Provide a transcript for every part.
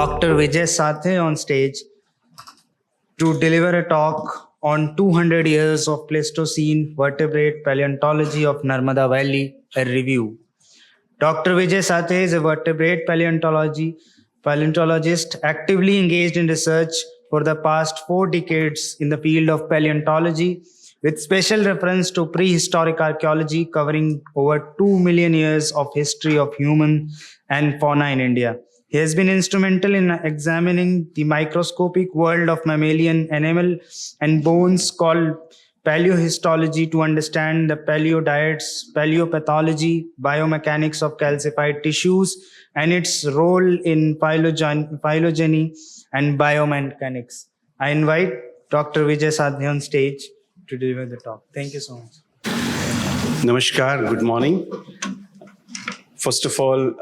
Dr. Vijay Sathe on stage to deliver a talk on 200 years of Pleistocene Vertebrate Paleontology of Narmada Valley, a review. Dr. Vijay Sathe is a vertebrate paleontologist actively engaged in research for the past 4 decades in the field of paleontology, with special reference to prehistoric archaeology covering over 2 million years of history of human and fauna in India. He has been instrumental in examining the microscopic world of mammalian enamel and bones called paleohistology to understand the paleodiets, paleopathology, biomechanics of calcified tissues, and its role in phylogeny and biomechanics. I invite Dr. Vijay Sathe on stage to deliver the talk. Thank you so much. Namaskar, good morning. First of all,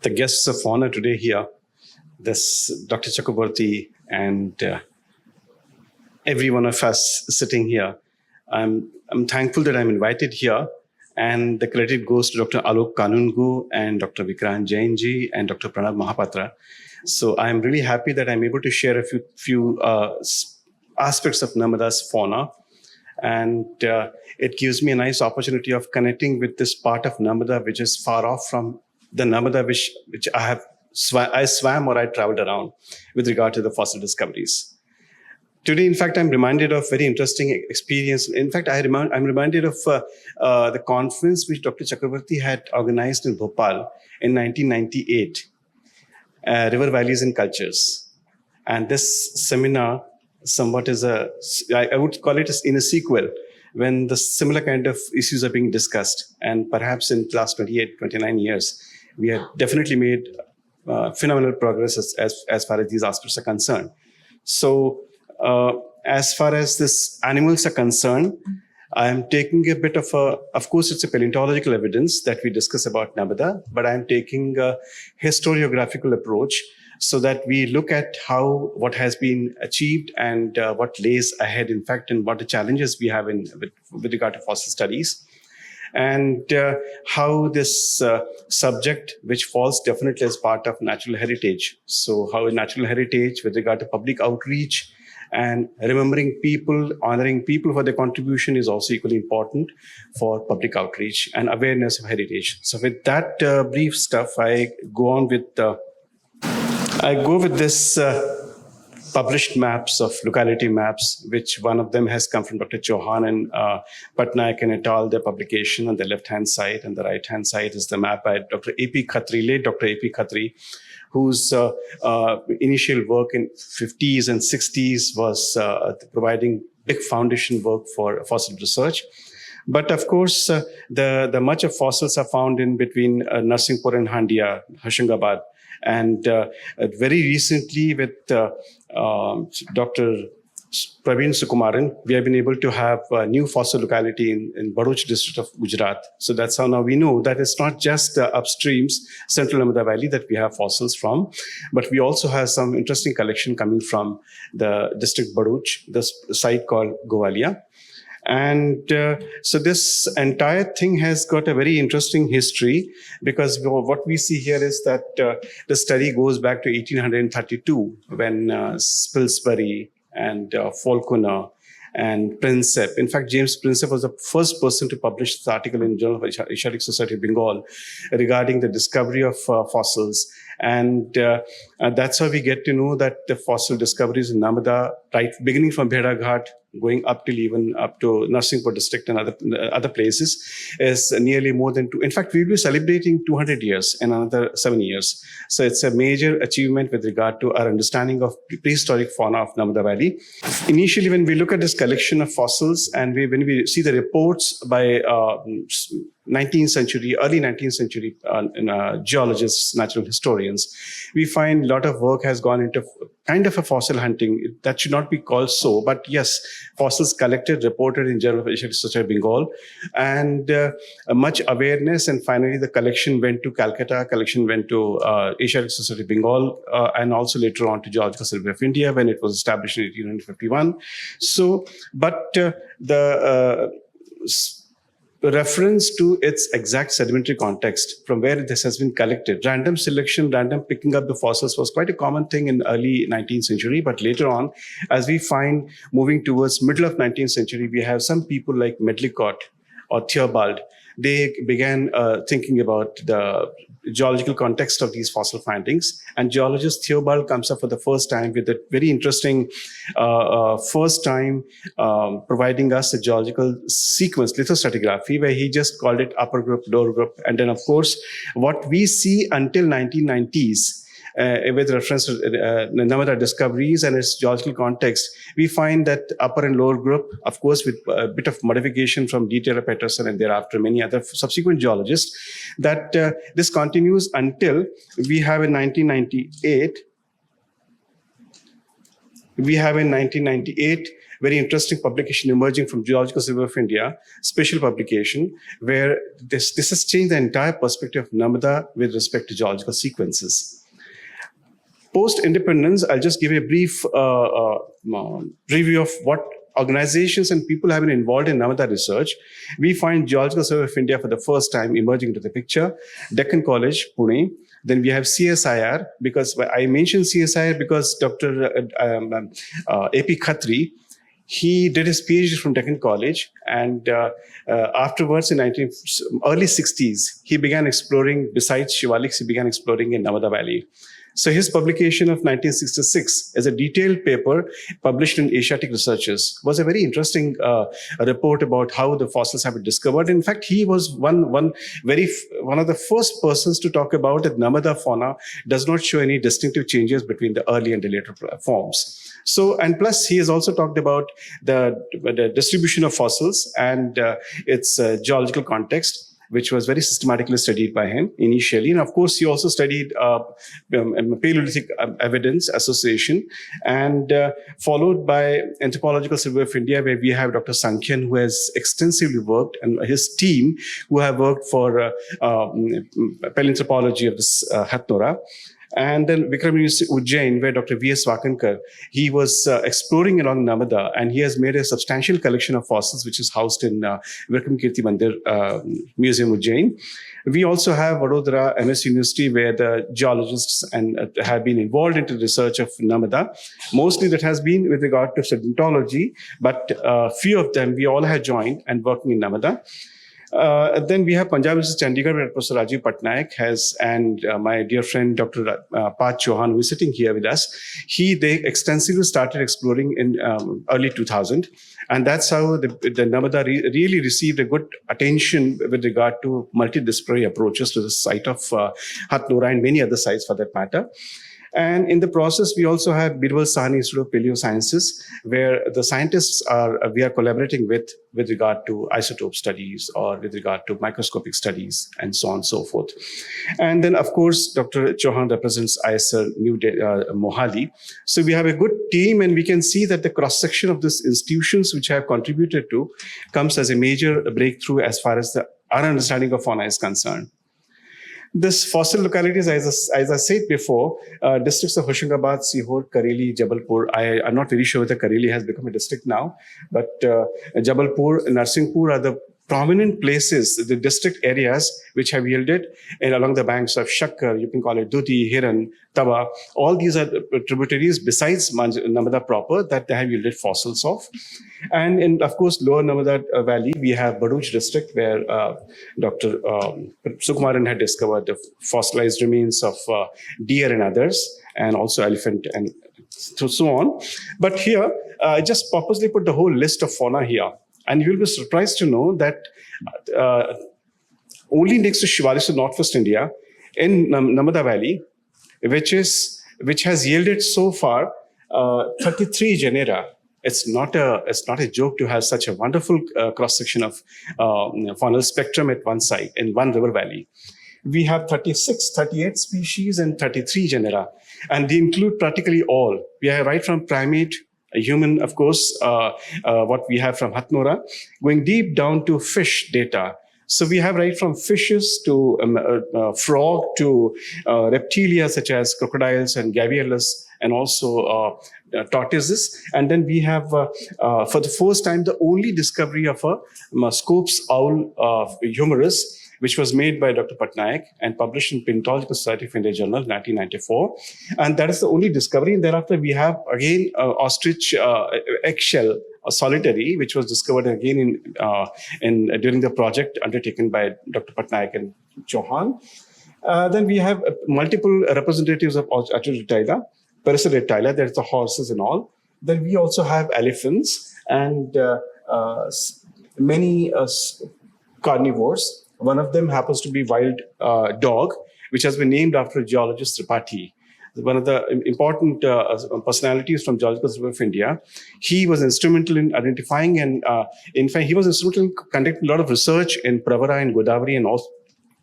the guests of honor today here, this Dr. Chakraborty and every one of us sitting here. I'm thankful that I'm invited here, and the credit goes to Dr. Alok Kanungu and Dr. Vikrant Jainji and Dr. Pranab Mahapatra. So I'm really happy that I'm able to share a few aspects of Narmada's fauna, and it gives me a nice opportunity of connecting with this part of Narmada which is far off from the Narmada which I swam or I traveled around with regard to the fossil discoveries. Today, in fact, I'm reminded of very interesting experience. In fact, I'm reminded of the conference which Dr. Chakraborty had organized in Bhopal in 1998, River Valleys and Cultures. And this seminar somewhat is I would call it in a sequel, when the similar kind of issues are being discussed. And perhaps in the last 28, 29 years, we have definitely made phenomenal progress as far as these aspects are concerned. So, as far as this animals are concerned, I am taking a bit of course, it's a paleontological evidence that we discuss about Narmada, but I'm taking a historiographical approach so that we look at what has been achieved and what lays ahead, in fact, and what the challenges we have with regard to fossil studies. And how this subject, which falls definitely as part of natural heritage. So how natural heritage with regard to public outreach and remembering people, honoring people for their contribution is also equally important for public outreach and awareness of heritage. So with that brief stuff, I go with this published maps of locality maps, which one of them has come from Dr. Chauhan and Patnaik and et al., their publication on the left-hand side, and the right-hand side is the map by Dr. A.P. Khatri, late Dr. A.P. Khatri, whose initial work in 50s and 60s was providing big foundation work for fossil research. But of course, the much of fossils are found in between Narsinghpur and Handia, Hoshangabad. And very recently with Dr. Praveen Sukumaran, we have been able to have a new fossil locality in Bharuch district of Gujarat. So that's how now we know that it's not just upstreams, central Narmada Valley, that we have fossils from, but we also have some interesting collection coming from the district Bharuch, this site called Gowalia. And so this entire thing has got a very interesting history, because what we see here is that the study goes back to 1832 when Spilsbury and Falconer and Prinsep. In fact, James Prinsep was the first person to publish this article in Journal of Asiatic Society of Bengal regarding the discovery of fossils. And that's how we get to know that the fossil discoveries in Narmada, right, beginning from Bhedaghat, going up to Narsinghpur district and other places, is nearly more than in fact, we'll be celebrating 200 years in another 7 years. So it's a major achievement with regard to our understanding of prehistoric fauna of Narmada Valley. Initially, when we look at this collection of fossils and when we see the reports by 19th century, early 19th century geologists, natural historians, we find a lot of work has gone into kind of a fossil hunting. That should not be called so, but yes, fossils collected, reported in Journal of Asiatic Society of Bengal, and much awareness. And finally, the collection went to Calcutta, collection went to Asiatic Society of Bengal, and also later on to Geological Survey of India when it was established in 1851. So, but reference to its exact sedimentary context from where this has been collected. Random selection, random picking up the fossils was quite a common thing in early 19th century, but later on, as we find moving towards middle of 19th century, we have some people like Medlicott or Theobald. They began thinking about the geological context of these fossil findings. And geologist Theobald comes up for the first time with a very interesting first time providing us a geological sequence, lithostratigraphy, where he just called it upper group, lower group. And then, of course, what we see until 1990s, with reference to Narmada discoveries and its geological context, we find that upper and lower group, of course, with a bit of modification from D. Taylor Patterson and thereafter many other subsequent geologists, that this continues until we have in 1998. We have in 1998 very interesting publication emerging from Geological Survey of India, special publication, where this has changed the entire perspective of Narmada with respect to geological sequences. Post-independence, I'll just give a brief review of what organizations and people have been involved in Narmada research. We find Geological Survey of India for the first time emerging into the picture, Deccan College, Pune. Then we have CSIR, because I mentioned CSIR because Dr. A.P. Khatri, he did his PhD from Deccan College, and afterwards in early 60s, he began exploring, besides Shivaliks, he began exploring in Narmada Valley. So his publication of 1966 as a detailed paper published in Asiatic Researches was a very interesting report about how the fossils have been discovered. In fact, he was one of the first persons to talk about that Narmada fauna does not show any distinctive changes between the early and the later forms. So, and plus he has also talked about the distribution of fossils and its geological context, which was very systematically studied by him initially. And of course, he also studied Paleolithic evidence association, and followed by Anthropological Survey of India, where we have Dr. Sankhyan, who has extensively worked, and his team, who have worked for paleontology of this Hathnora. And then Vikram University, Ujjain, where Dr. V.S. Wakankar, he was exploring along Narmada, and he has made a substantial collection of fossils, which is housed in Vikram Kirti Mandir Museum, Ujjain. We also have Vadodara MS University, where the geologists have been involved into the research of Narmada. Mostly that has been with regard to sedimentology, but few of them, we all have joined and working in Narmada. Then we have Punjab University, Chandigarh, where Professor Rajiv Patnaik has, and my dear friend Dr. Pat Chauhan, who is sitting here with us. They extensively started exploring in early 2000. And that's how the Narmada really received a good attention with regard to multidisciplinary approaches to the site of Hathnora and many other sites for that matter. And in the process, we also have Birbal Sahni Institute of Paleosciences, where the scientists we are collaborating with regard to isotope studies or with regard to microscopic studies and so on and so forth. And then, of course, Dr. Chauhan represents ISR New Mohali. So we have a good team, and we can see that the cross-section of these institutions which have contributed to comes as a major breakthrough as far as our understanding of fauna is concerned. This fossil localities, as I said before, districts of Hoshangabad, Sihor, Kareli, Jabalpur. I'm not very sure whether Kareli has become a district now, but Jabalpur, Narsinghpur are the prominent places, the district areas which have yielded, and along the banks of Shakkar, you can call it Dudi, Hiran, Taba. All these are tributaries besides Narmada proper that they have yielded fossils of. And in, of course, lower Narmada Valley, we have Baruch district, where Dr. Sukumaran had discovered the fossilized remains of deer and others, and also elephant and so on. But here, I just purposely put the whole list of fauna here. And you'll be surprised to know that only next to Shivaliks in Northwest India, in Narmada Valley, which has yielded so far 33 genera. It's not a joke to have such a wonderful cross-section of faunal spectrum at one site in one river valley. We have 38 species and 33 genera, and they include practically all. We have right from primate, a human, of course, what we have from Hathnora, going deep down to fish data. So we have right from fishes to frog to reptilia such as crocodiles and gavialis, and also tortoises. And then we have, for the first time, the only discovery of a Scopes owl humerus, which was made by Dr. Patnaik and published in Paleontological Society of India Journal, 1994. And that is the only discovery. And thereauafter, we have, again, ostrich eggshell, a solitary, which was discovered again during the project undertaken by Dr. Patnaik and Chauhan. Then we have multiple representatives of Archaeopteryda, Parasaurolophus, there's the horses and all. Then we also have elephants and many carnivores. One of them happens to be wild dog, which has been named after geologist Tripathi, one of the important personalities from Geological Survey of India. He was instrumental in identifying and, in fact, he was instrumental in conducting a lot of research in Pravara and Godavari and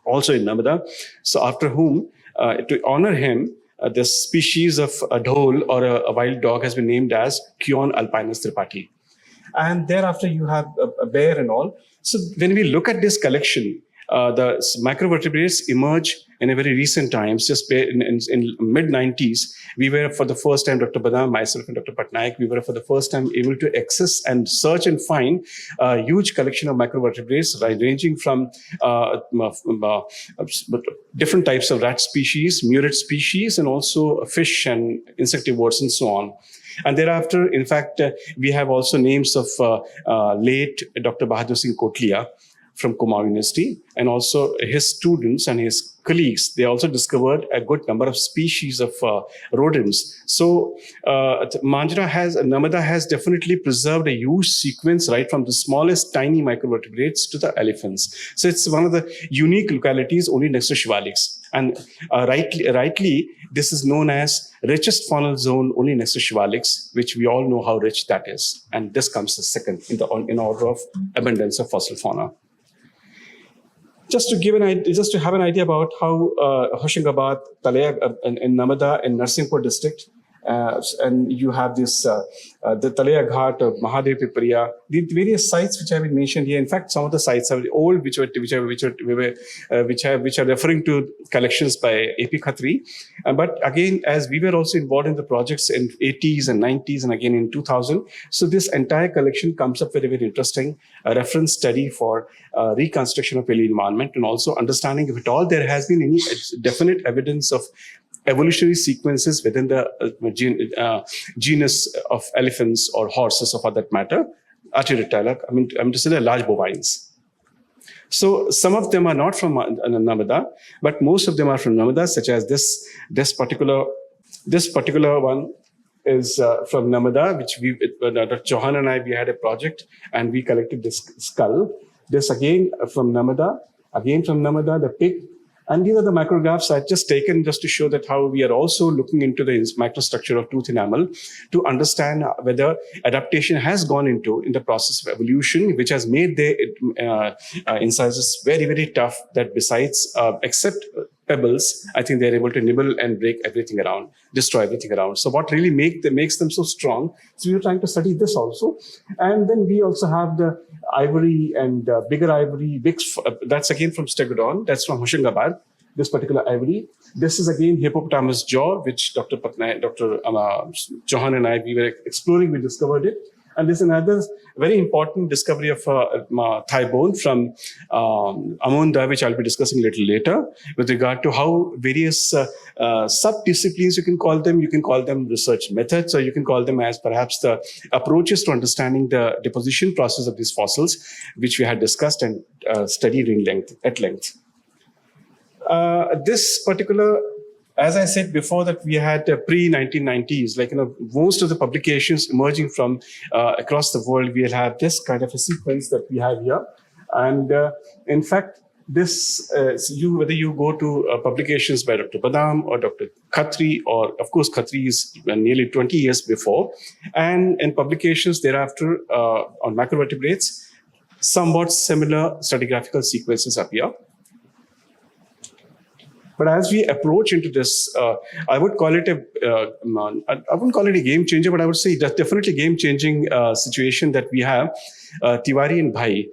also in Narmada. So after whom, to honor him, this species of a dhole or a wild dog has been named as Kion alpinus Tripathi. And thereafter you have a bear and all. So when we look at this collection, the microvertebrates emerge in a very recent times, just in mid-90s. We were for the first time, Dr. Badam, myself and Dr. Patnaik, we were for the first time able to access and search and find a huge collection of microvertebrates, ranging from different types of rat species, murid species, and also fish and insectivores and so on. And thereafter, in fact, we have also names of late Dr. Bahadur Singh Kotlia from Kumaon University, and also his students and his colleagues. They also discovered a good number of species of rodents. So Narmada has definitely preserved a huge sequence, right from the smallest tiny microvertebrates to the elephants. So it's one of the unique localities only next to Shivaliks. And rightly, this is known as richest faunal zone only next to Shivaliks, which we all know how rich that is. And this comes the second in order of abundance of fossil fauna. Just to have an idea about how Hoshangabad, Talaya, in Narmada, in Narsinghpur district, and you have this the Talaya Ghat of Mahadev Pipariya, the various sites which have been mentioned here. In fact, some of the sites are old, which are referring to collections by A.P. Khatri. But again, as we were also involved in the projects in 80s and 90s and again in 2000, so this entire collection comes up with a very interesting reference study for reconstruction of paleo environment, and also understanding if at all there has been any definite evidence of evolutionary sequences within the genus of elephants or horses, or for that matter, Archaeopteryda. I'm to say the large bovines. So some of them are not from Narmada, but most of them are from Narmada, such as this particular one is from Narmada, which Dr. Chauhan and we had a project and we collected this skull. This again from Narmada, the pig. And these are the micrographs I've just taken just to show that how we are also looking into the microstructure of tooth enamel to understand whether adaptation has gone into in the process of evolution, which has made the incisors very, very tough, that besides, except pebbles, I think they're able to nibble and break everything around, destroy everything around. So what really makes them so strong? So we were trying to study this also. And then we also have the ivory and bigger ivory, that's again from Stegodon, that's from Hoshangabad, this particular ivory. This is again hippopotamus jaw, which Dr. Chauhan and we were exploring, we discovered it. And this is another very important discovery of thigh bone from Amonda, which I'll be discussing a little later, with regard to how various sub-disciplines, you can call them research methods, or you can call them as perhaps the approaches to understanding the deposition process of these fossils, which we had discussed and studied at length. This particular, as I said before, that we had pre-1990s, most of the publications emerging from across the world, we'll have this kind of a sequence that we have here. And in fact, this, whether you go to publications by Dr. Badam or Dr. Khatri, or of course, Khatri is nearly 20 years before, and in publications thereafter on macrovertebrates, somewhat similar stratigraphical sequences appear. But as we approach into this, I would call it I wouldn't call it a game changer, but I would say that's definitely a game changing situation that we have. Tiwari and Bhai,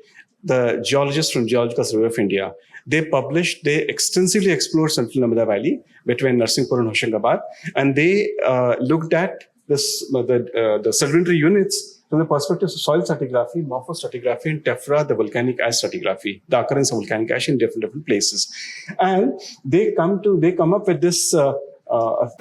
the geologists from Geological Survey of India. They extensively explored Central Narmada Valley between Narsinghpur and Hoshangabad, and they looked at the sedimentary units from the perspective of soil stratigraphy, morphostratigraphy, and tephra, the volcanic ash stratigraphy, the occurrence of volcanic ash in different places. And they come up with this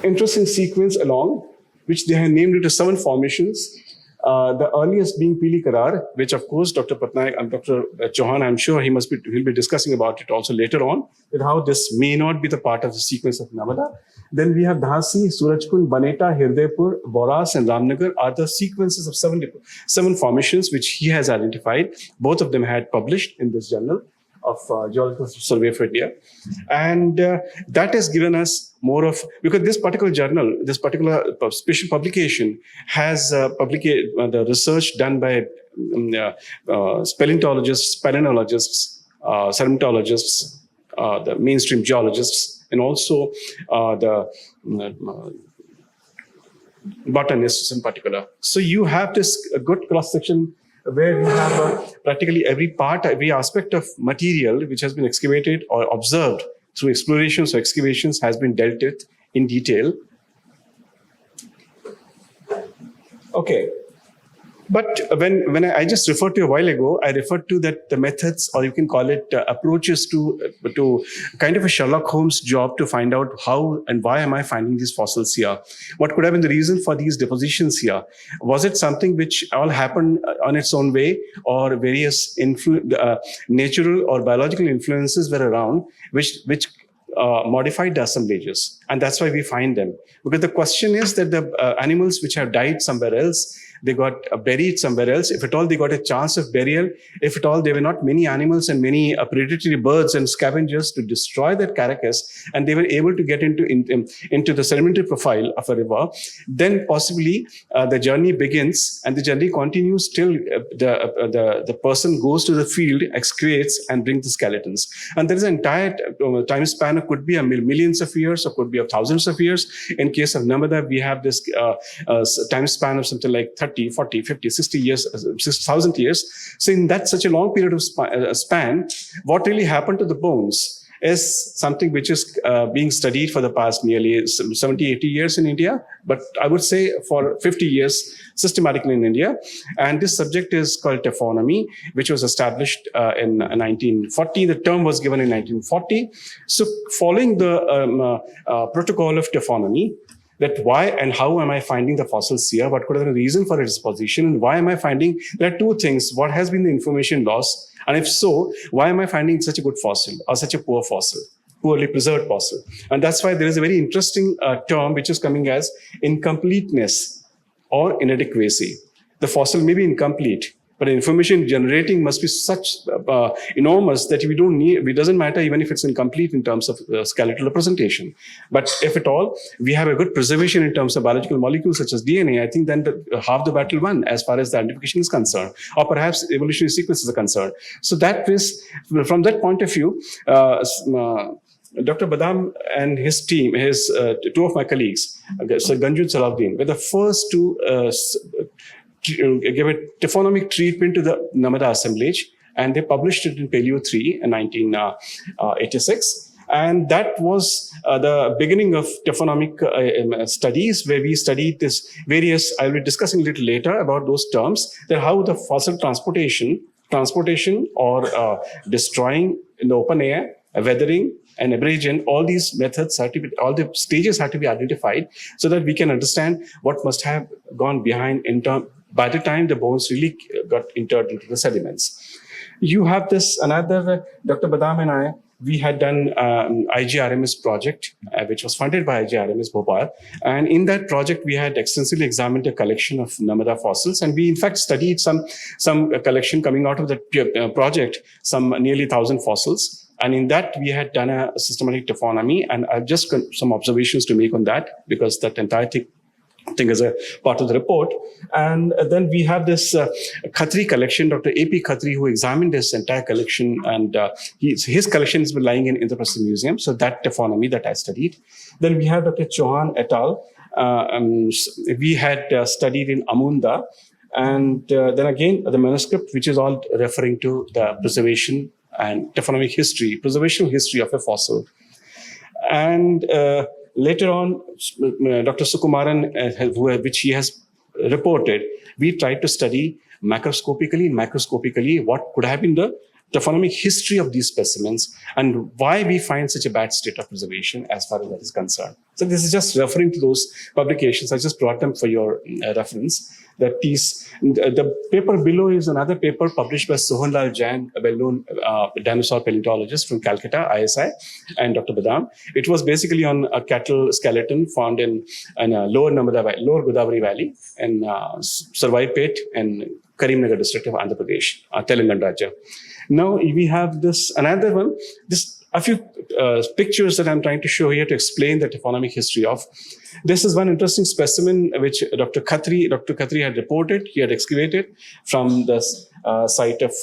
interesting sequence along, which they have named it as 7 formations. The earliest being Pili Karar, which of course Dr. Patnaik and Dr. Chauhan, I'm sure he'll be discussing about it also later on, that how this may not be the part of the sequence of Narmada. Then we have Dhasi, Surajkund, Baneta, Hirdaypur, Boras, and Ramnagar are the sequences of 7 formations which he has identified. Both of them had published in this journal of Geological Survey of India. And that has given us more of, because this particular journal, this particular special publication has the research done by paleontologists, palynologists, sedimentologists, the mainstream geologists, and also the botanists in particular. So you have this good cross-section where we have practically every aspect of material which has been excavated or observed through explorations or excavations has been dealt with in detail. Okay. But when I just referred to a while ago, I referred to that the methods, or you can call it approaches to kind of a Sherlock Holmes job to find out how and why am I finding these fossils here? What could have been the reason for these depositions here? Was it something which all happened on its own way, or various natural or biological influences were around which modified the assemblages? And that's why we find them. Because the question is that the animals which have died somewhere else, they got buried somewhere else. If at all they got a chance of burial, if at all there were not many animals and many predatory birds and scavengers to destroy that carcass, and they were able to get into the sedimentary profile of a river, then possibly the journey begins, and the journey continues till the person goes to the field, excavates, and brings the skeletons. And there is an entire time span. It could be millions of years, or could be of thousands of years. In case of Narmada, we have this time span of something like 30, 40, 50, 60 years, 6,000 years. So in that such a long period of span, what really happened to the bones is something which is being studied for the past nearly 70, 80 years in India, but I would say for 50 years systematically in India. And this subject is called taphonomy, which was established in 1940. The term was given in 1940. So following the protocol of taphonomy, that why and how am I finding the fossils here? What could have been the reason for its position? And why am I finding, there are 2 things. What has been the information loss? And if so, why am I finding such a good fossil or such a poor fossil, poorly preserved fossil? And that's why there is a very interesting term which is coming as incompleteness or inadequacy. The fossil may be incomplete, but the information generating must be such enormous that it doesn't matter even if it's incomplete in terms of skeletal representation. But if at all, we have a good preservation in terms of biological molecules such as DNA, I think then half the battle won as far as the identification is concerned, or perhaps evolutionary sequences are concerned. So that is, from that point of view, Dr. Badam and his team, 2 of my colleagues, Sir Ganjun Salahuddin, were the first to give a taphonomic treatment to the Narmada assemblage, and they published it in Paleo 3 in 1986. And that was the beginning of taphonomic studies, where we studied this various, I'll be discussing a little later about those terms, that how the fossil transportation or destroying in the open air, weathering, and abrasion, all these methods all the stages had to be identified so that we can understand what must have gone behind by the time the bones really got interred into the sediments. You have this, another, Dr. Badam and I, we had done IGRMS project, which was funded by IGRMS Bhopal. And in that project, we had extensively examined a collection of Narmada fossils. And we, in fact, studied some collection coming out of that project, some nearly 1,000 fossils. And in that, we had done a systematic taphonomy. And I've just got some observations to make on that, because that entire thing is a part of the report. And then we have this Khatri collection, Dr. A.P. Khatri, who examined this entire collection, and his collection has been lying in the Indraprastha Museum. So that taphonomy that I studied. Then we have Dr. Chauhan et al. We had studied in Amunda, And then again, the manuscript, which is all referring to the preservation and taphonomic history, preservational history of a fossil. And later on, Dr. Sukumaran, which he has reported, we tried to study macroscopically and microscopically what could have been the taphonomic history of these specimens and why we find such a bad state of preservation as far as that is concerned. So this is just referring to those publications. I just brought them for your reference. The piece, the paper below is another paper published by Sohanlal Jain, a well-known dinosaur paleontologist from Calcutta, ISI, and Dr. Badam. It was basically on a cattle skeleton found in lower Godavari Valley in Sarvaipet and Karimnagar district of Andhra Pradesh, Telangana Rajya. Now we have this another one. A few pictures that I'm trying to show here to explain the taphonomic history of. This is one interesting specimen which Dr. Khatri had reported. He had excavated from the site of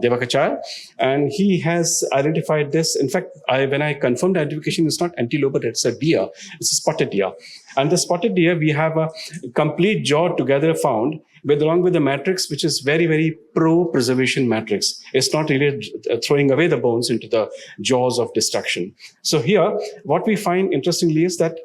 Devakachar, and he has identified this. In fact, when I confirmed the identification, it's not antelope, but it's a deer. It's a spotted deer. And the spotted deer, we have a complete jaw together found, along with the matrix, which is very, very pro-preservation matrix. It's not really throwing away the bones into the jaws of destruction. So here, what we find interestingly is that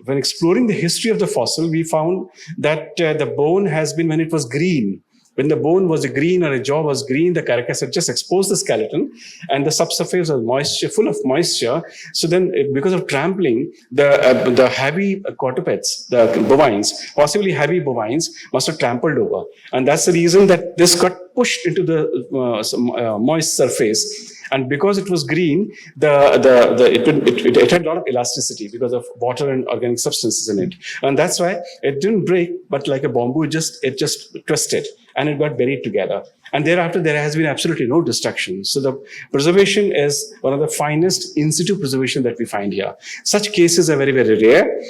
when exploring the history of the fossil, we found that the bone has been, when it was green, when the bone was green or a jaw was green, the carcass had just exposed the skeleton and the subsurface was moisture, full of moisture. So then because of trampling, the heavy quadrupeds, the bovines, possibly heavy bovines, must have trampled over. And that's the reason that this got pushed into the moist surface. And because it was green, it had a lot of elasticity because of water and organic substances in it. And that's why it didn't break, but like a bamboo, it just twisted and it got buried together. And thereafter, there has been absolutely no destruction. So the preservation is one of the finest in situ preservation that we find here. Such cases are very, very rare.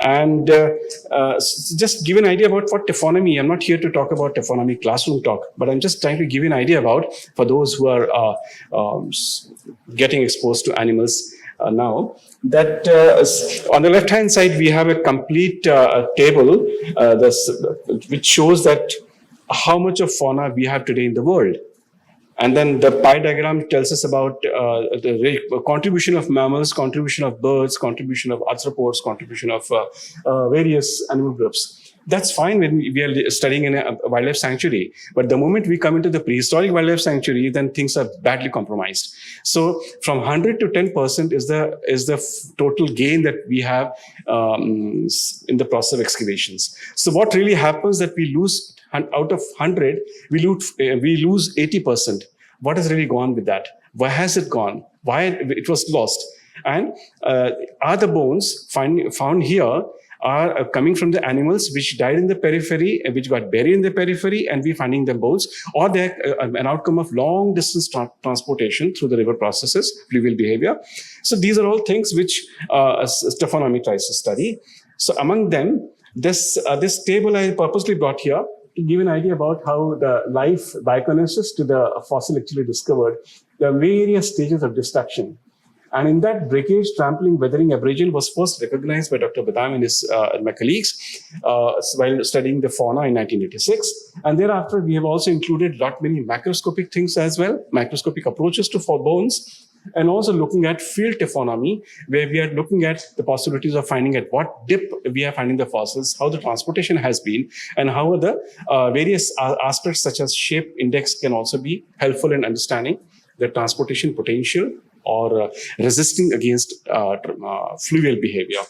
And just give an idea about what taphonomy, I'm not here to talk about taphonomy classroom talk, but I'm just trying to give you an idea about, for those who are getting exposed to animals now, that on the left-hand side, we have a complete table which shows that how much of fauna we have today in the world. And then the pie diagram tells us about the contribution of mammals, contribution of birds, contribution of arthropods, contribution of various animal groups. That's fine when we are studying in a wildlife sanctuary. But the moment we come into the prehistoric wildlife sanctuary, then things are badly compromised. So from 100 to 10% is the total gain that we have in the process of excavations. So what really happens that we lose, out of 100, we lose 80%. What has really gone with that? Where has it gone? Why it was lost? And are the bones found here are coming from the animals which died in the periphery, which got buried in the periphery, and we're finding the bones, or they're an outcome of long distance transportation through the river processes, fluvial behavior. So these are all things which taphonomy tries to study. So among them, this table I purposely brought here to give an idea about how the life biokinesis to the fossil actually discovered the various stages of destruction. And in that breakage, trampling, weathering, abrasion was first recognized by Dr. Badam and my colleagues while studying the fauna in 1986. And thereafter, we have also included many macroscopic things as well, macroscopic approaches to bones, and also looking at field taphonomy, where we are looking at the possibilities of finding at what dip we are finding the fossils, how the transportation has been, and how the various aspects such as shape index can also be helpful in understanding the transportation potential or resisting against fluvial behavior.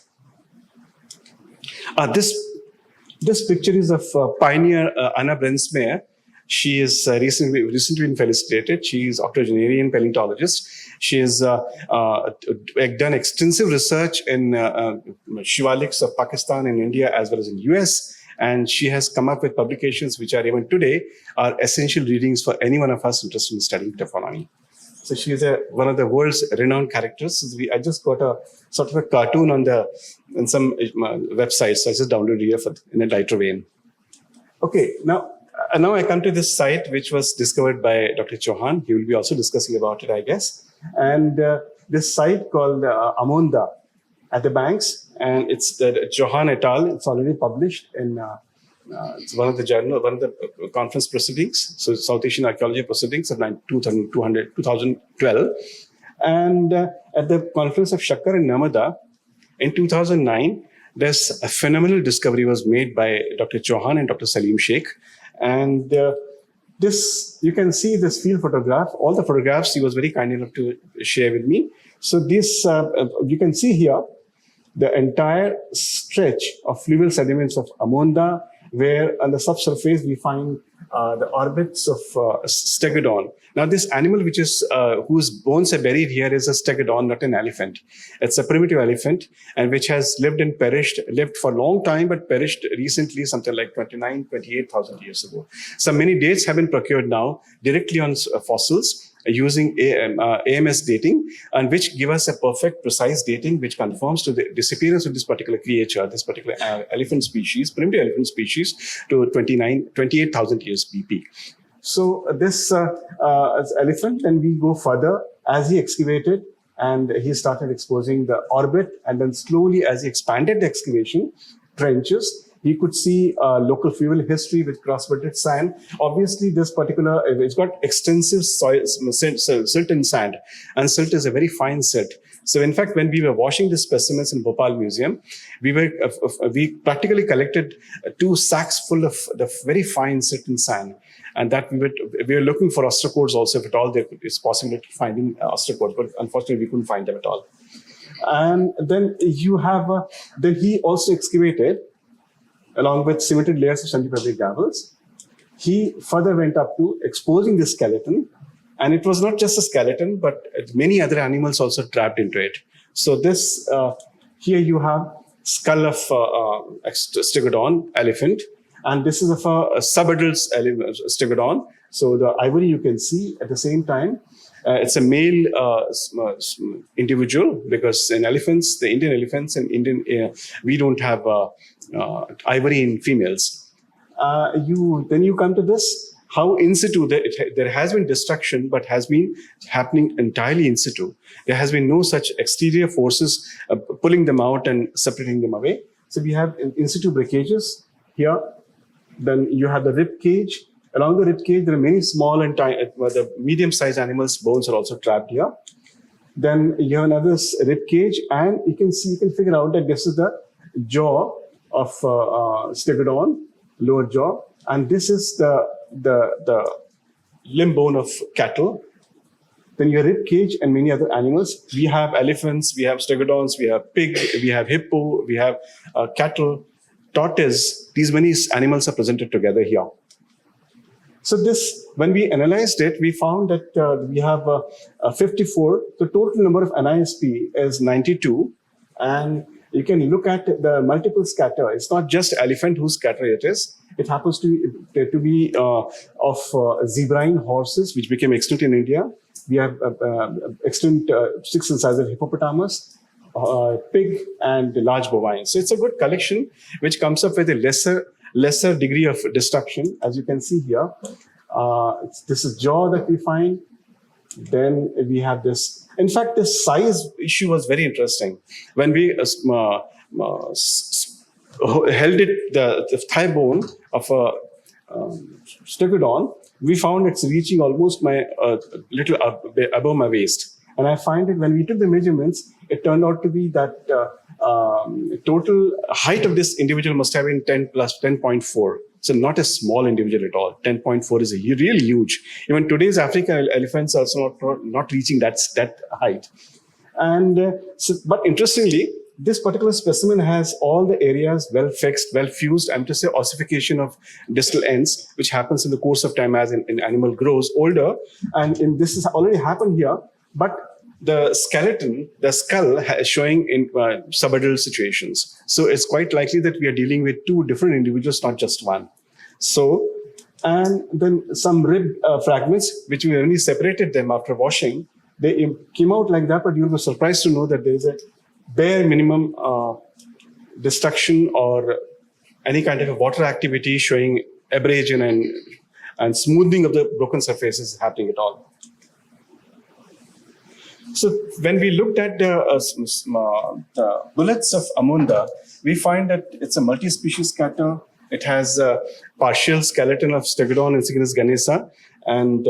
This picture is of pioneer Anna Brensmeyer. She is recently been felicitated. She is octogenarian paleontologist. She has done extensive research in shivaliks of Pakistan and India as well as in US. And she has come up with publications which are even today are essential readings for any one of us interested in studying taphonomy. So she is one of the world's renowned characters. I just got a sort of a cartoon on some websites. So I just downloaded here in a lighter vein. Okay, now I come to this site which was discovered by Dr. Chauhan. He will be also discussing about it, I guess. And this site called Amonda at the banks, and it's the Chauhan et al. It's already published in it's one of the conference proceedings, so South Asian Archaeology Proceedings of 2012. And at the conference of Shakkar in Narmada in 2009, there's a phenomenal discovery was made by Dr. Chauhan and Dr. Salim Sheikh. And this, you can see this field photograph, all the photographs he was very kind enough to share with me. So this, you can see here, the entire stretch of fluvial sediments of Amonda, where on the subsurface we find the orbits of stegodon. Now, this animal, which is whose bones are buried here, is a stegodon, not an elephant. It's a primitive elephant, and which has lived for a long time, but perished recently, something like 28,000 years ago. So many dates have been procured now directly on fossils, using AMS dating, and which give us a perfect, precise dating, which conforms to the disappearance of this particular creature, this particular elephant species, primitive elephant species, to 28,000 years BP. So this elephant, then we go further as he excavated, and he started exposing the orbit, and then slowly as he expanded the excavation trenches, he could see local fluvial history with cross-bedded sand. Obviously, this particular, it's got extensive soil, silt and sand, and silt is a very fine silt. So in fact, when we were washing the specimens in Bhopal Museum, we practically collected 2 sacks full of the very fine silt and sand. And that we were looking for ostracods also, if at all there is possibility of finding ostracods, but unfortunately we couldn't find them at all. And then you have, then he also excavated, along with cemented layers of centipetric gravels. He further went up to exposing the skeleton, and it was not just a skeleton, but many other animals also trapped into it. So this, here you have skull of stegodon, elephant, and this is of a subadult stegodon. So the ivory you can see at the same time, it's a male individual, because in elephants, the Indian elephants and Indian, we don't have ivory in females. Then you come to this, how in situ, there has been destruction, but has been happening entirely in situ. There has been no such exterior forces pulling them out and separating them away. So we have in situ breakages here. Then you have the rib cage. Along the rib cage, there are many small and tiny, the medium-sized animals' bones are also trapped here. Then you have another rib cage, and you can figure out that this is the jaw of stegodon, lower jaw, and this is the limb bone of cattle. Then your rib cage and many other animals. We have elephants, we have stegodons, we have pig, we have hippo, we have cattle, tortoise. These many animals are presented together here. So this, when we analyzed it, we found that we have 54. The total number of NISP is 92. And you can look at the multiple scatter. It's not just elephant whose scatter it is. It happens to be of zebrine horses, which became extinct in India. We have extinct 6 incisor hippopotamus, pig, and large bovine. So it's a good collection, which comes up with a lesser degree of destruction, as you can see here. This is jaw that we find. Then we have this. In fact, this size issue was very interesting. When we held it, the thigh bone of a stegodon, we found it's reaching almost my little above my waist. And I find it when we took the measurements, it turned out to be that total height of this individual must have been 10 plus 10.4. So not a small individual at all. 10.4 is really huge. Even today's African elephants are also not reaching that height. And but interestingly, this particular specimen has all the areas well fixed, well fused. I'm to say ossification of distal ends, which happens in the course of time as an animal grows older. And this has already happened here. But the skeleton, the skull is showing in subadult situations. So it's quite likely that we are dealing with 2 different individuals, not just one. So, and then some rib fragments, which we only separated them after washing, they came out like that, but you'll be surprised to know that there is a bare minimum destruction or any kind of a water activity showing abrasion and smoothing of the broken surfaces happening at all. So when we looked at the bullets of Amonda, we find that it's a multi-species scatter. It has a partial skeleton of Stegodon insignis ganesa, and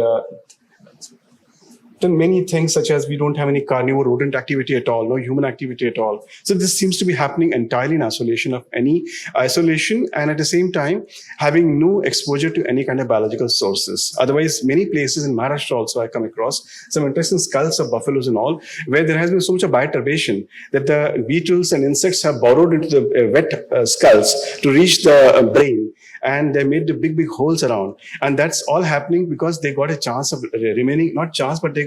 done many things such as we don't have any carnivore rodent activity at all, no human activity at all. So this seems to be happening entirely in isolation and at the same time having no exposure to any kind of biological sources. Otherwise, many places in Maharashtra also I come across some interesting skulls of buffaloes and all, where there has been so much of bioturbation that the beetles and insects have burrowed into the wet skulls to reach the brain. And they made the big holes around, and that's all happening because they got a chance of remaining, not chance, but they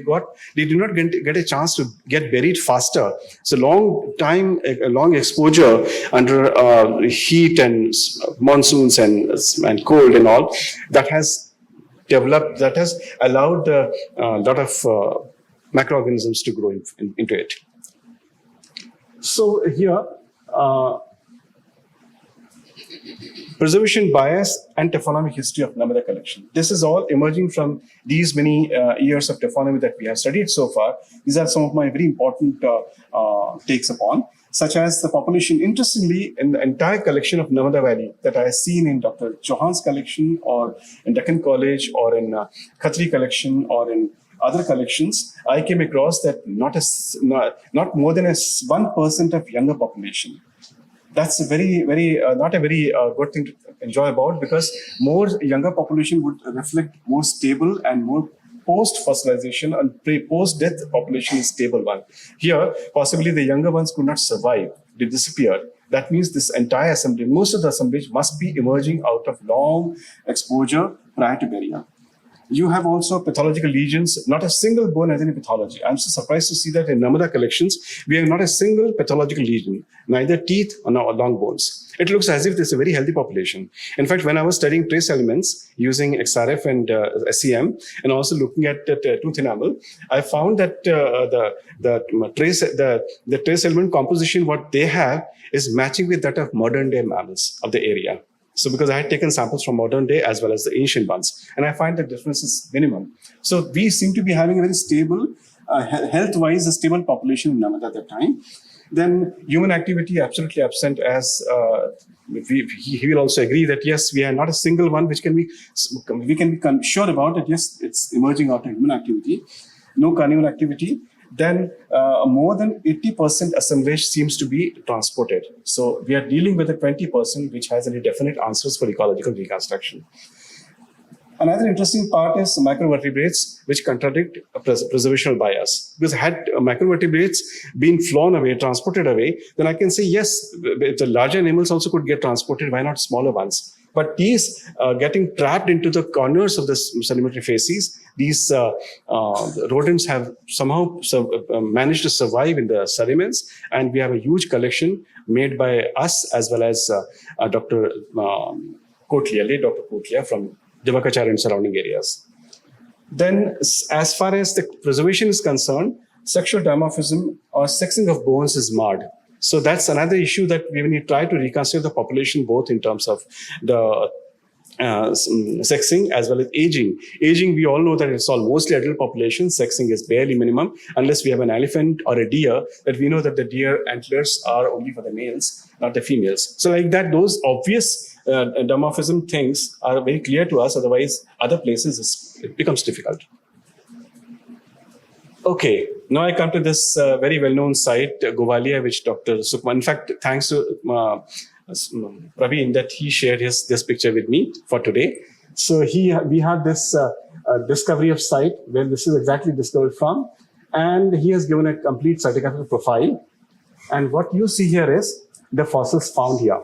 did not get a chance to get buried faster. So long exposure under heat and monsoons and cold and all, that has allowed a lot of microorganisms to grow into it. So here, preservation bias and taphonomic history of Narmada collection. This is all emerging from these many years of taphonomy that we have studied so far. These are some of my very important takes upon, such as the population. Interestingly, in the entire collection of Narmada Valley that I have seen in Dr. Chauhan's collection, or in Deccan College, or in Khatri collection, or in other collections, I came across that not more than 1% of younger population. That's a not a very good thing to enjoy about, because more younger population would reflect more stable and more post-fossilization and post-death population is stable one. Here, possibly the younger ones could not survive. They disappeared. That means this entire assemblage, most of the assemblage must be emerging out of long exposure prior to burial. You have also pathological lesions. Not a single bone has any pathology. I'm so surprised to see that in Narmada collections, we have not a single pathological lesion, neither teeth nor long bones. It looks as if there's a very healthy population. In fact, when I was studying trace elements using XRF and SEM, and also looking at tooth enamel, I found that the trace element composition, what they have, is matching with that of modern day mammals of the area. So because I had taken samples from modern day as well as the ancient ones, and I find the difference is minimum. So we seem to be having a very stable, health-wise, a stable population in Narmada at that time. Then human activity absolutely absent, as he will also agree that yes, we are not a single one which we can be sure about it. Yes, it's emerging out of human activity. No carnival activity. Then more than 80% assemblage seems to be transported. So we are dealing with a 20% which has any definite answers for ecological reconstruction. Another interesting part is microvertebrates, which contradict a preservational bias. Because had microvertebrates been flown away, transported away, then I can say, yes, the larger animals also could get transported, why not smaller ones? But these getting trapped into the corners of the sedimentary facies, these rodents have somehow managed to survive in the sediments, and we have a huge collection made by us as well as Dr. Kotlia from Devakachar and surrounding areas. Then, as far as the preservation is concerned, sexual dimorphism or sexing of bones is marred. So that's another issue that when you try to reconstruct the population, both in terms of the sexing as well as aging. Aging, we all know that it's all mostly adult population. Sexing is barely minimum, unless we have an elephant or a deer, that we know that the deer antlers are only for the males, not the females. So like that, those obvious dimorphism things are very clear to us. Otherwise, other places it becomes difficult. Okay, now I come to this very well-known site, Govalia, which Dr. Sukman, in fact, thanks to Praveen that he shared this picture with me for today. So we had this discovery of site where this is exactly discovered from, and he has given a complete stratigraphic profile. And what you see here is the fossils found here.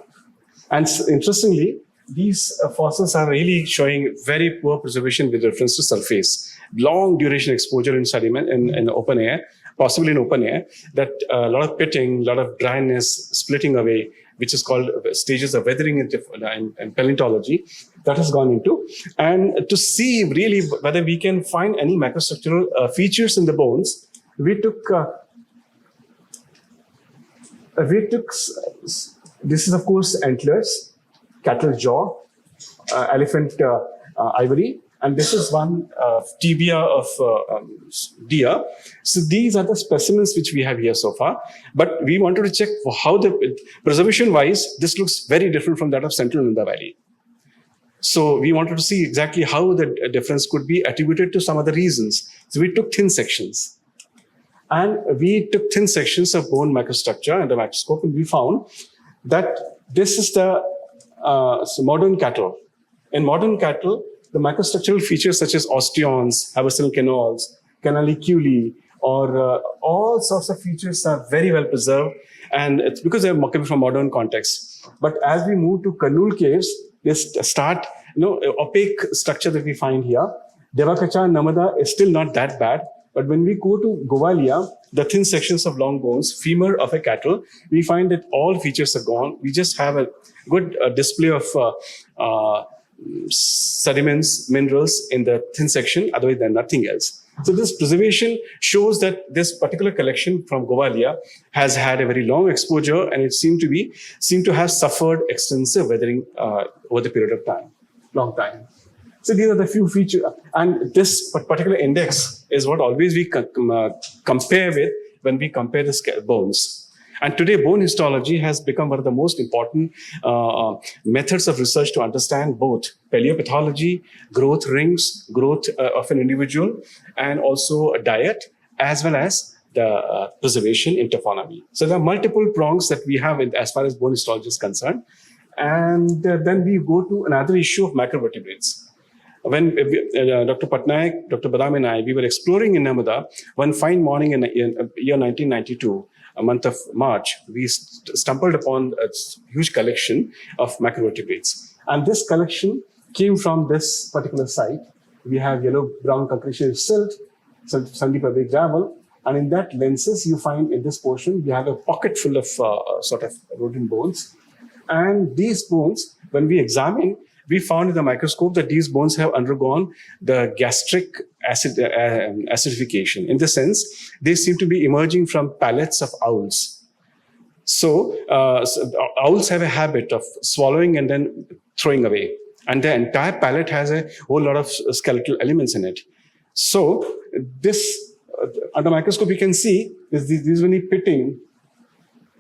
And interestingly, these fossils are really showing very poor preservation with reference to surface. Long duration exposure in sediment in open air, possibly in open air, that a lot of pitting, a lot of dryness, splitting away, which is called stages of weathering in paleontology, that has gone into. And to see really whether we can find any microstructural features in the bones, we took this is of course antlers, cattle jaw, elephant ivory, and this is one tibia of deer. So these are the specimens which we have here so far. But we wanted to check how the preservation-wise, this looks very different from that of Central Narmada Valley. So we wanted to see exactly how the difference could be attributed to some other reasons. So we took thin sections. And we took thin sections of bone microstructure under microscope, and we found that this is the modern cattle. In modern cattle, the microstructural features such as osteons, habercell canals, canaliculi, or all sorts of features are very well preserved, and it's because they're coming from modern contexts. But as we move to Kannur caves, they start, opaque structure that we find here. Devakacha and Narmada is still not that bad. But when we go to Govalia, the thin sections of long bones, femur of a cattle, we find that all features are gone. We just have a good display of sediments, minerals in the thin section, otherwise there's nothing else. So this preservation shows that this particular collection from Govalia has had a very long exposure, and it seemed to have suffered extensive weathering over the period of time, long time. So these are the few features, and this particular index is what always we compare with when we compare the bones. And today, bone histology has become one of the most important methods of research to understand both paleopathology, growth rings, growth of an individual, and also a diet, as well as the preservation in taphonomy. So there are multiple prongs that we have as far as bone histology is concerned. And then we go to another issue of macrovertebrates. When Dr. Patnaik, Dr. Badam and I, we were exploring in Narmada, one fine morning in year 1992, a month of March, we stumbled upon a huge collection of macrovertebrates. And this collection came from this particular site. We have yellow-brown concretion silt, sandy public gravel, and in that lenses, you find in this portion, we have a pocket full of sort of rodent bones. And these bones, when we examine, we found in the microscope that these bones have undergone the gastric acidification. In the sense, they seem to be emerging from pallets of owls. So owls have a habit of swallowing and then throwing away. And the entire pallet has a whole lot of skeletal elements in it. So this, under microscope, you can see these many pitting,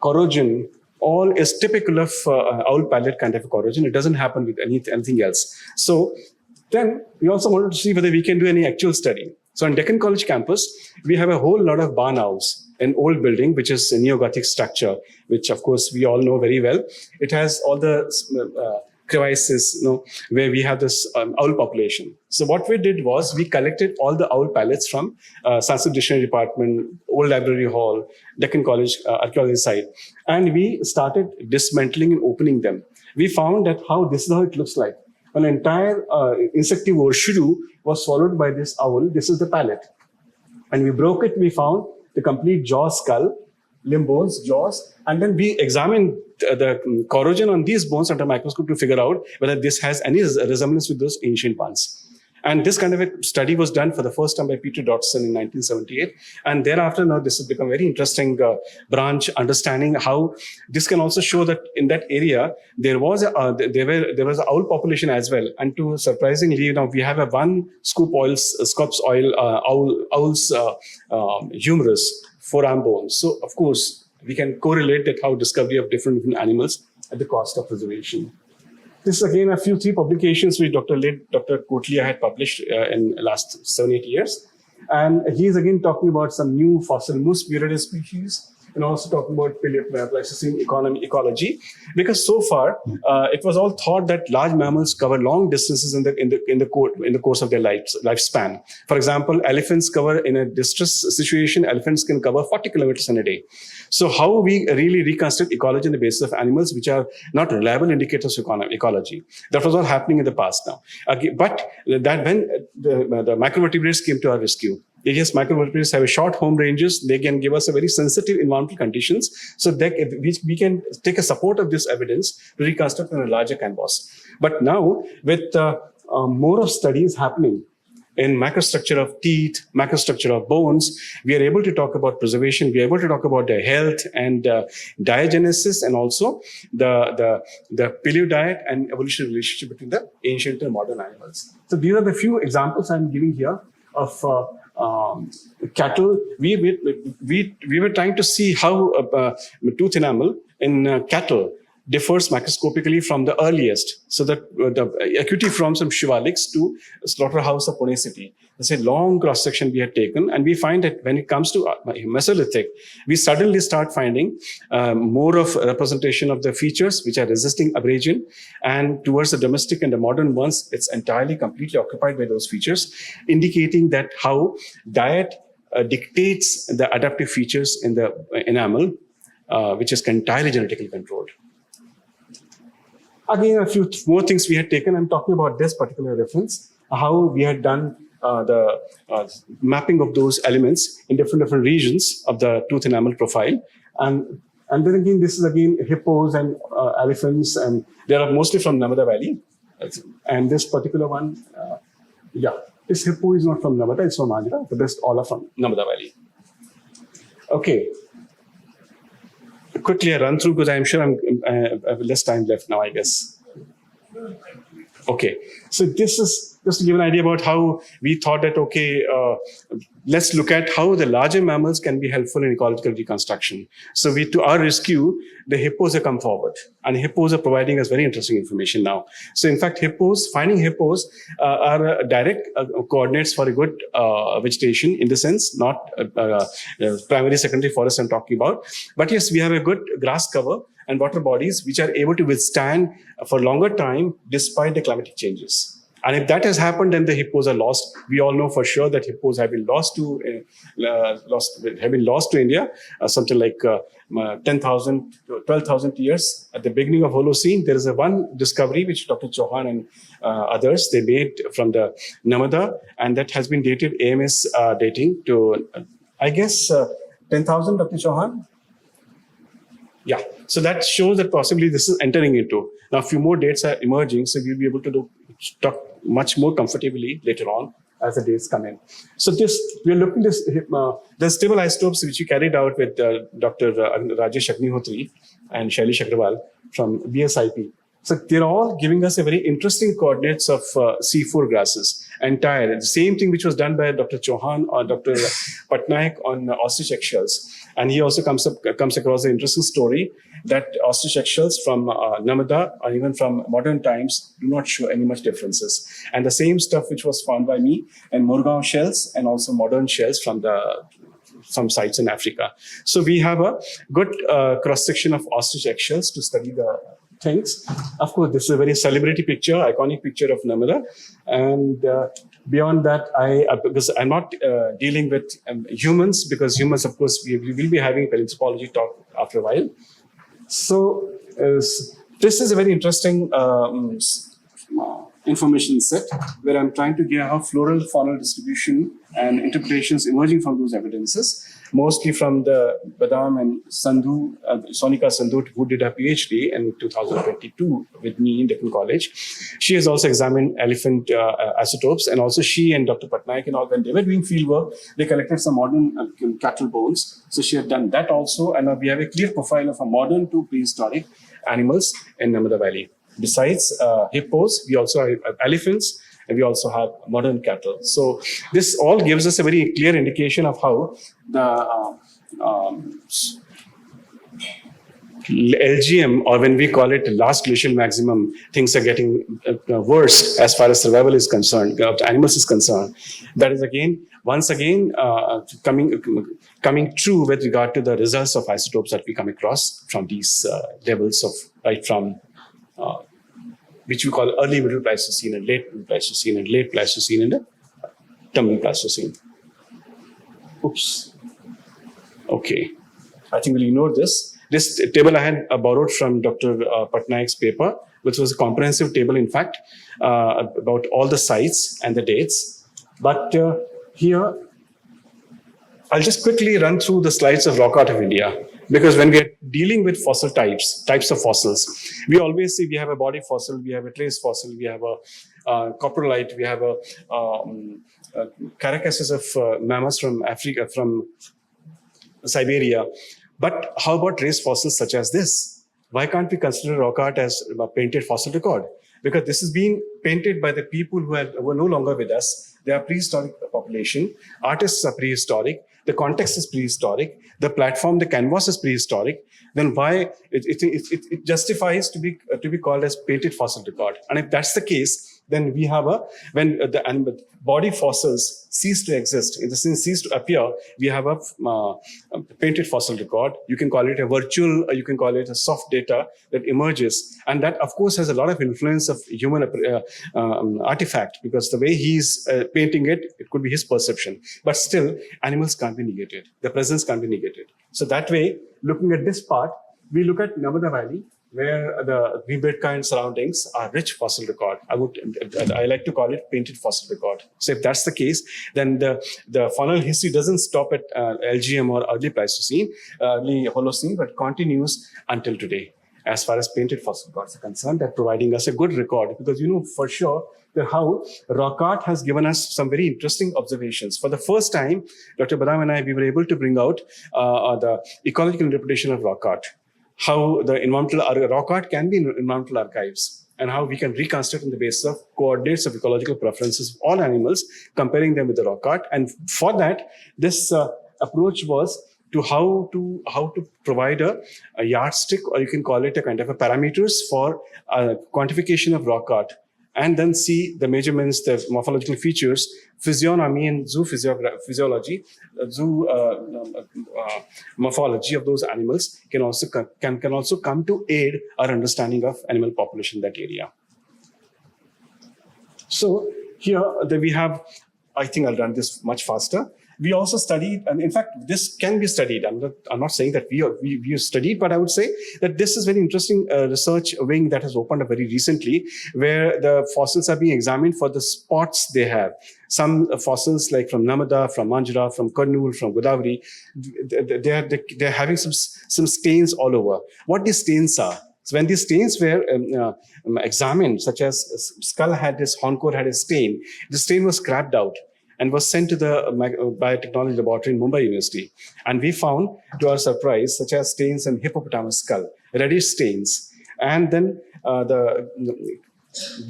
corrosion, all is typical of owl palate kind of a corrosion. It doesn't happen with anything else. So then we also wanted to see whether we can do any actual study. So on Deccan College campus, we have a whole lot of barn owls, an old building, which is a neo-Gothic structure, which of course we all know very well. It has all the crevices, where we have this owl population. So what we did was we collected all the owl pallets from Sanskrit Dictionary Department, Old Library Hall, Deccan College Archaeology site, and we started dismantling and opening them. We found that this is how it looks like. An entire insectivore shrew was swallowed by this owl. This is the palate. And we broke it, we found the complete jaw skull, limb bones, jaws, and then we examined the corrosion on these bones under microscope to figure out whether this has any resemblance with those ancient ones. And this kind of a study was done for the first time by Peter Dodson in 1978. And thereafter, now this has become a very interesting branch, understanding how this can also show that in that area, there was an owl population as well. And to surprisingly, we have a one Scops owl's humerus, forearm bones. So of course, we can correlate that how discovery of different animals at the cost of preservation. This is again three publications which Dr. Kotlia had published in the last 7-8 years. And he's again talking about some new fossil moose muridae species, and also talking about Pleistocene ecology, because so far it was all thought that large mammals cover long distances in the course of their lifespan. For example, elephants cover, in a distress situation, elephants can cover 40 kilometers in a day. So how we really reconstruct ecology on the basis of animals which are not reliable indicators of ecology? That was all happening in the past now. But that when the microvertebrates came to our rescue, yes, microvertebrates have a short home ranges. They can give us a very sensitive environmental conditions. So we can take a support of this evidence to reconstruct on a larger canvas. But now with more of studies happening in microstructure of teeth, microstructure of bones, we are able to talk about preservation. We are able to talk about their health and diagenesis, and also the paleo diet and evolutionary relationship between the ancient and modern animals. So these are the few examples I'm giving here of cattle. We were trying to see how tooth enamel in cattle, differs macroscopically from the earliest. So the Acuiformes from Shivaliks to slaughterhouse of Pune city. It's a long cross section we had taken, and we find that when it comes to Mesolithic, we suddenly start finding more of representation of the features which are resisting abrasion, and towards the domestic and the modern ones, it's entirely completely occupied by those features, indicating that how diet dictates the adaptive features in the enamel, which is entirely genetically controlled. Again, a few more things we had taken. I'm talking about this particular reference, how we had done the mapping of those elements in different regions of the tooth enamel profile. And then again, this is again hippos and elephants, and they are mostly from Narmada Valley. And this particular one, this hippo is not from Narmada, it's from Agra, but the rest all are from Narmada Valley. Okay. Quickly, I run through because I'm sure I have less time left now, I guess. Okay, so this is just to give an idea about how we thought that, okay, let's look at how the larger mammals can be helpful in ecological reconstruction. So to our rescue, the hippos have come forward, and hippos are providing us very interesting information now. So in fact, finding hippos are direct coordinates for a good vegetation in the sense, not primary, secondary forest I'm talking about. But yes, we have a good grass cover and water bodies which are able to withstand for longer time despite the climatic changes. And if that has happened, then the hippos are lost. We all know for sure that hippos have been lost to India, something like 10,000 to 12,000 years. At the beginning of Holocene, there is one discovery which Dr. Chauhan and others they made from the Narmada, and that has been dated AMS dating to, I guess, 10,000. Dr. Chauhan. Yeah, so that shows that possibly this is entering into. Now, a few more dates are emerging, so we'll be able to talk much more comfortably later on as the dates come in. So we're looking at the stable isotopes which we carried out with Dr. Rajesh Agnihotri and Shailesh Agrawal from BSIP. So they're all giving us a very interesting coordinates of C4 grasses, entire. The same thing which was done by Dr. Chauhan or Dr. Patnaik on ostrich eggshells. And he also comes across an interesting story that ostrich eggshells from Narmada or even from modern times do not show any much differences. And the same stuff which was found by me and Murgaon shells and also modern shells from some sites in Africa. So we have a good cross-section of ostrich eggshells to study the things. Of course, this is a very celebrity picture, iconic picture of Narmada. And beyond that, because I'm not dealing with humans, because humans, of course, we will be having paleontology talk after a while. So this is a very interesting information set where I'm trying to get how floral faunal distribution and interpretations emerging from those evidences, mostly from the Badam and Sandhu, Sonika Sandhu, who did her PhD in 2022 with me in Deccan College. She has also examined elephant isotopes, and also she and Dr. Patnaik and all, when they were doing field work, they collected some modern cattle bones. So she had done that also, and we have a clear profile of a modern to prehistoric animals in Narmada Valley. Besides hippos, we also have elephants, and we also have modern cattle. So this all gives us a very clear indication of how the LGM, or when we call it last glacial maximum, things are getting worse as far as survival is concerned, animals is concerned. That is again, once again, coming true with regard to the results of isotopes that we come across from these levels of right from which we call early middle Pleistocene and late middle Pleistocene and late Pleistocene and the terminal Pleistocene. Oops. Okay. I think we'll ignore this. This table I had borrowed from Dr. Patnaik's paper, which was a comprehensive table, in fact, about all the sites and the dates. But here, I'll just quickly run through the slides of rock art of India. Because when we are dealing with fossil types of fossils, we always see we have a body fossil, we have a trace fossil, we have a coprolite, we have a carcasses of mammoths from Africa, from Siberia. But how about trace fossils such as this? Why can't we consider rock art as a painted fossil record? because this is being painted by the people who are no longer with us. They are prehistoric population. Artists are prehistoric. The context is prehistoric. The platform, the canvas is prehistoric. Then why it justifies to be called as painted fossil record? And if that's the case, then we have when the body fossils cease to exist, in the sense cease to appear, we have a painted fossil record. You can call it a virtual, or you can call it a soft data that emerges, and that of course has a lot of influence of human artifact, because the way he's painting it, it could be his perception. But still, animals can't be negated. Their presence can't be negated. So that way, looking at this part, we look at Narmada Valley, where the Vibedka and surroundings are rich fossil record. I like to call it painted fossil record. So if that's the case, then the faunal history doesn't stop at LGM or early Pleistocene, early Holocene, but continues until today. As far as painted fossil records are concerned, they're providing us a good record, because for sure that how rock art has given us some very interesting observations. For the first time, Dr. Badam and I, we were able to bring out the ecological interpretation of rock art. How the environmental rock art can be in environmental archives, and how we can reconstruct on the basis of coordinates of ecological preferences of all animals, comparing them with the rock art. And for that, this approach was to how to provide a yardstick, or you can call it a kind of a parameters for quantification of rock art, and then see the measurements, the morphological features, physiognomy and zoo physiology, zoo morphology of those animals can also come to aid our understanding of animal population in that area. So here we have, I think I'll run this much faster. We also studied, and in fact, this can be studied. I'm not saying that we studied, but I would say that this is very interesting research wing that has opened up very recently, where the fossils are being examined for the spots they have. Some fossils, like from Narmada, from Manjra, from Kurnool, from Godavari, they're having some stains all over. What these stains are? So when these stains were examined, such as skull had this, horncore had a stain, the stain was scrapped out and was sent to the biotechnology laboratory in Mumbai University. And we found, to our surprise, such as stains in hippopotamus skull, reddish stains, and then the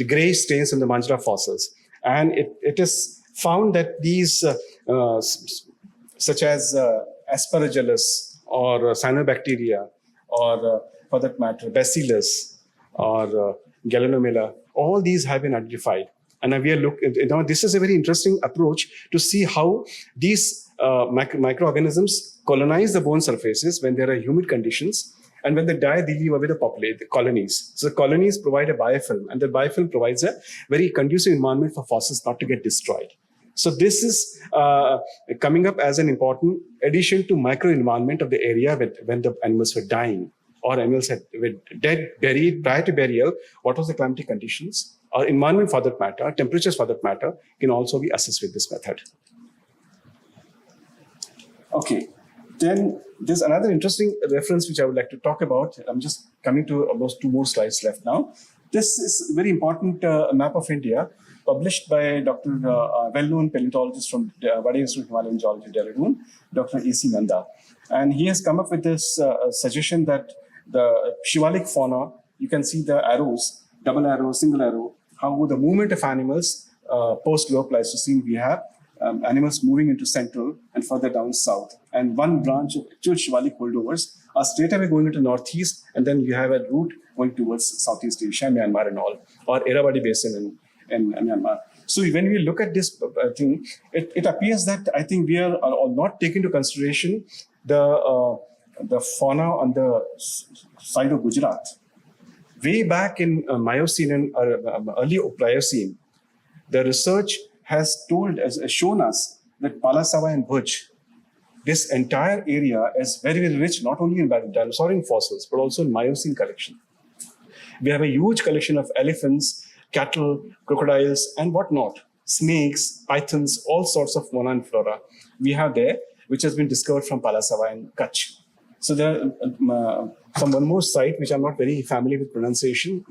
gray stains in the Manjra fossils. And it is found that these, such as Aspergillus or cyanobacteria, or for that matter, Bacillus or Gallonella, all these have been identified. And we are looking, this is a very interesting approach to see how these microorganisms colonize the bone surfaces when there are humid conditions, and when they die, they leave away the colonies. So the colonies provide a biofilm, and the biofilm provides a very conducive environment for fossils not to get destroyed. So this is coming up as an important addition to microenvironment of the area when the animals were dying, or animals were dead, buried prior to burial. What was the climatic conditions? Or environment for that matter, temperatures for that matter, can also be assessed with this method. Okay, then there's another interesting reference which I would like to talk about. I'm just coming to almost 2 more slides left now. This is a very important map of India, published by Dr. Well-known paleontologist from Vijay Institute of Himalayan Geology, Dehradun, Dr. A.C. Nanda. And he has come up with this suggestion that the Shivalik fauna, you can see the arrows, double arrow, single arrow, how the movement of animals post-Lower Pleistocene, we have animals moving into central and further down south. And one branch of actual Shivalik holdovers are straight away going into northeast, and then you have a route going towards Southeast Asia, Myanmar and all, or Irrawaddy Basin in Myanmar. So when we look at this thing, it appears that I think we are not taking into consideration the fauna on the side of Gujarat. Way back in Miocene and early Pliocene, the research has shown us that Palasava and Bhuj, this entire area is very, very rich, not only in dinosaurian fossils, but also in Miocene collection. We have a huge collection of elephants, cattle, crocodiles, and whatnot, snakes, pythons, all sorts of fauna and flora we have there, which has been discovered from Palasava and Kutch. So there are one more site which I'm not very familiar with pronunciation,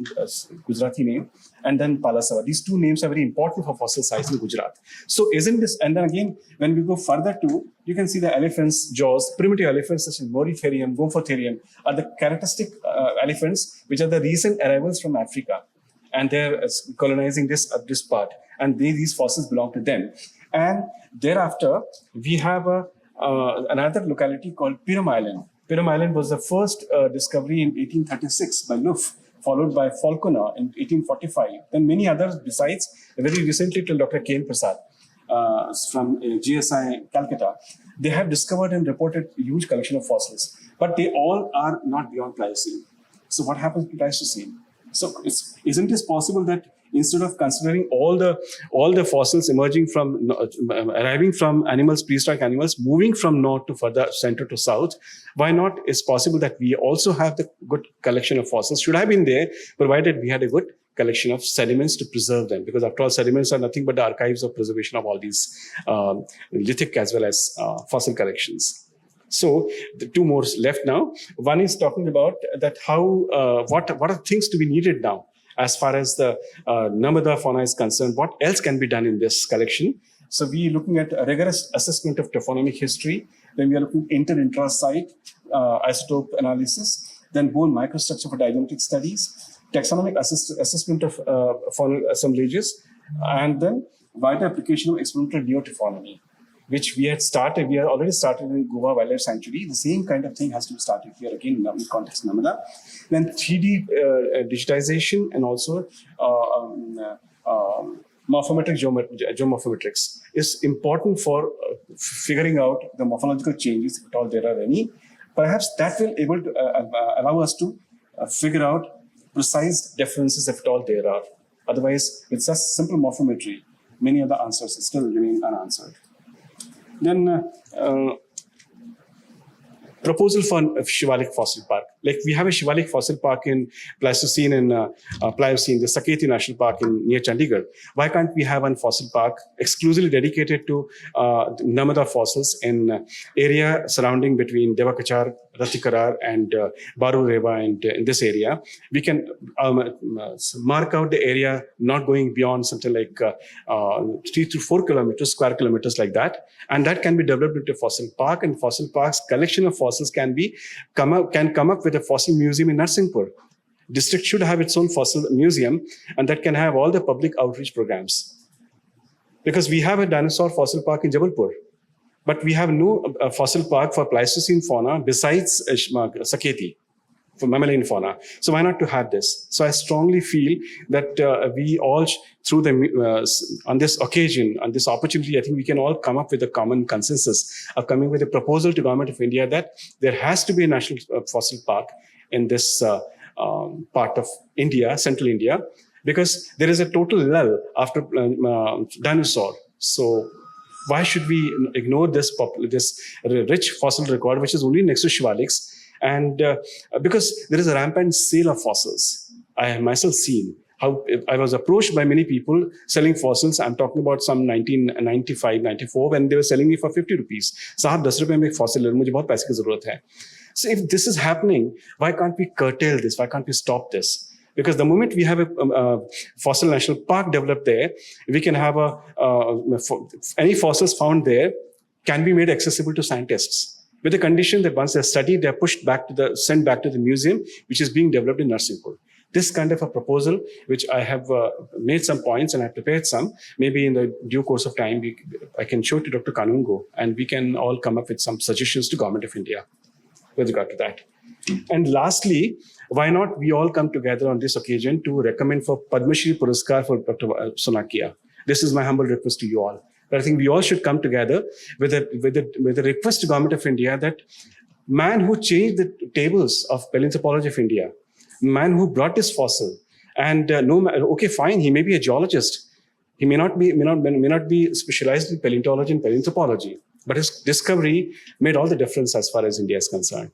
Gujarati name, and then Palasava. These 2 names are very important for fossil sites in Gujarat. So isn't this, and then again, when we go further too, you can see the elephants' jaws, primitive elephants such as Moriferium, Gomphotherium are the characteristic elephants which are the recent arrivals from Africa. and they're colonizing this part, and these fossils belong to them. And thereafter, we have another locality called Pyram Island. Pyram Island was the first discovery in 1836 by Luff, followed by Falconer in 1845. Then many others besides. Very recently, till Dr. K. N. Prasad from GSI Calcutta, they have discovered and reported a huge collection of fossils, but they all are not beyond Pliocene. So what happens to Pleistocene? So isn't it possible that instead of considering all the fossils emerging from arriving from animals, prehistoric animals, moving from north to further center to south, why not? It's possible that we also have the good collection of fossils. Should have been there, provided we had a good collection of sediments to preserve them, because after all, sediments are nothing but the archives of preservation of all these lithic as well as fossil collections. So the two more left now. One is talking about that how what are things to be needed now as far as the Narmada fauna is concerned. What else can be done in this collection? So we are looking at a rigorous assessment of taphonomic history. Then we are looking inter-intra-site isotope analysis. Then bone microstructure for diagnostic studies, taxonomic assessment of faunal assemblages, and then wider application of experimental neotaphonomy, which we had already started in Goa Wildlife Sanctuary. The same kind of thing has to be started here again in the context of Narmada. Then 3D digitization and also morphometric geomorphometrics is important for figuring out the morphological changes, if at all there are any. Perhaps that will able to allow us to figure out precise differences, if at all there are. Otherwise, with such simple morphometry, many of the answers still remain unanswered. Then proposal for a Shivalik fossil park. Like we have a Shivalik fossil park in Pleistocene and Pliocene, the Saketi National Park near Chandigarh. Why can't we have one fossil park exclusively dedicated to Narmada fossils in area surrounding between Devakachar, Ratikarar and Baru Reva, and in this area? We can mark out the area not going beyond something like 3 to 4 kilometers, square kilometers like that. And that can be developed into a fossil park, and fossil parks, collection of fossils can come up with a fossil museum in Narsinghpur. District should have its own fossil museum, and that can have all the public outreach programs. Because we have a dinosaur fossil park in Jabalpur, but we have no fossil park for Pleistocene fauna besides Saketi, for mammalian fauna. So why not to have this? So I strongly feel that we all, through on this occasion, on this opportunity, I think we can all come up with a common consensus of coming with a proposal to Government of India that there has to be a national fossil park in this part of India, central India, because there is a total lull after dinosaur. So why should we ignore this rich fossil record, which is only next to Shivaliks? And because there is a rampant sale of fossils. I have myself seen how I was approached by many people selling fossils. I'm talking about some 1995, 94, when they were selling me for 50 rupees. Sahab, 10 rupees mein ek fossil le, mujhe bahut paise ki zarurat hai. So if this is happening, why can't we curtail this? Why can't we stop this? Because the moment we have a fossil national park developed there, we can have any fossils found there can be made accessible to scientists, with the condition that once they're studied, they're sent back to the museum, which is being developed in Narsinghpur. This kind of a proposal, which I have made some points and I've prepared some, maybe in the due course of time, I can show to Dr. Kanungo, and we can all come up with some suggestions to Government of India with regard to that. And lastly, why not we all come together on this occasion to recommend for Padma Shri Puraskar for Dr. Sonakia. This is my humble request to you all. But I think we all should come together with a request to Government of India that man who changed the tables of paleontology of India, man who brought this fossil, and okay, fine, he may be a geologist, he may not be specialized in paleontology and paleontology, but his discovery made all the difference as far as India is concerned.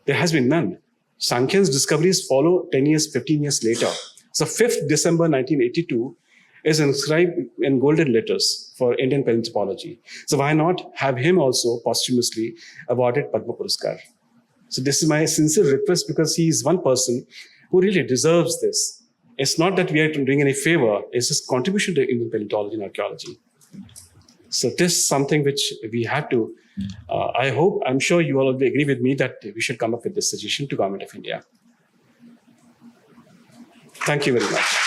There has been none. Sankhyan's discoveries follow 10 years, 15 years later. So 5th December 1982 is inscribed in golden letters for Indian paleontology. So why not have him also posthumously awarded Padma Puraskar? So this is my sincere request, because he is one person who really deserves this. It's not that we are doing any favor, it's his contribution to Indian paleontology and archaeology. So this is something which we have to, I'm sure you all will agree with me that we should come up with this suggestion to Government of India. Thank you very much.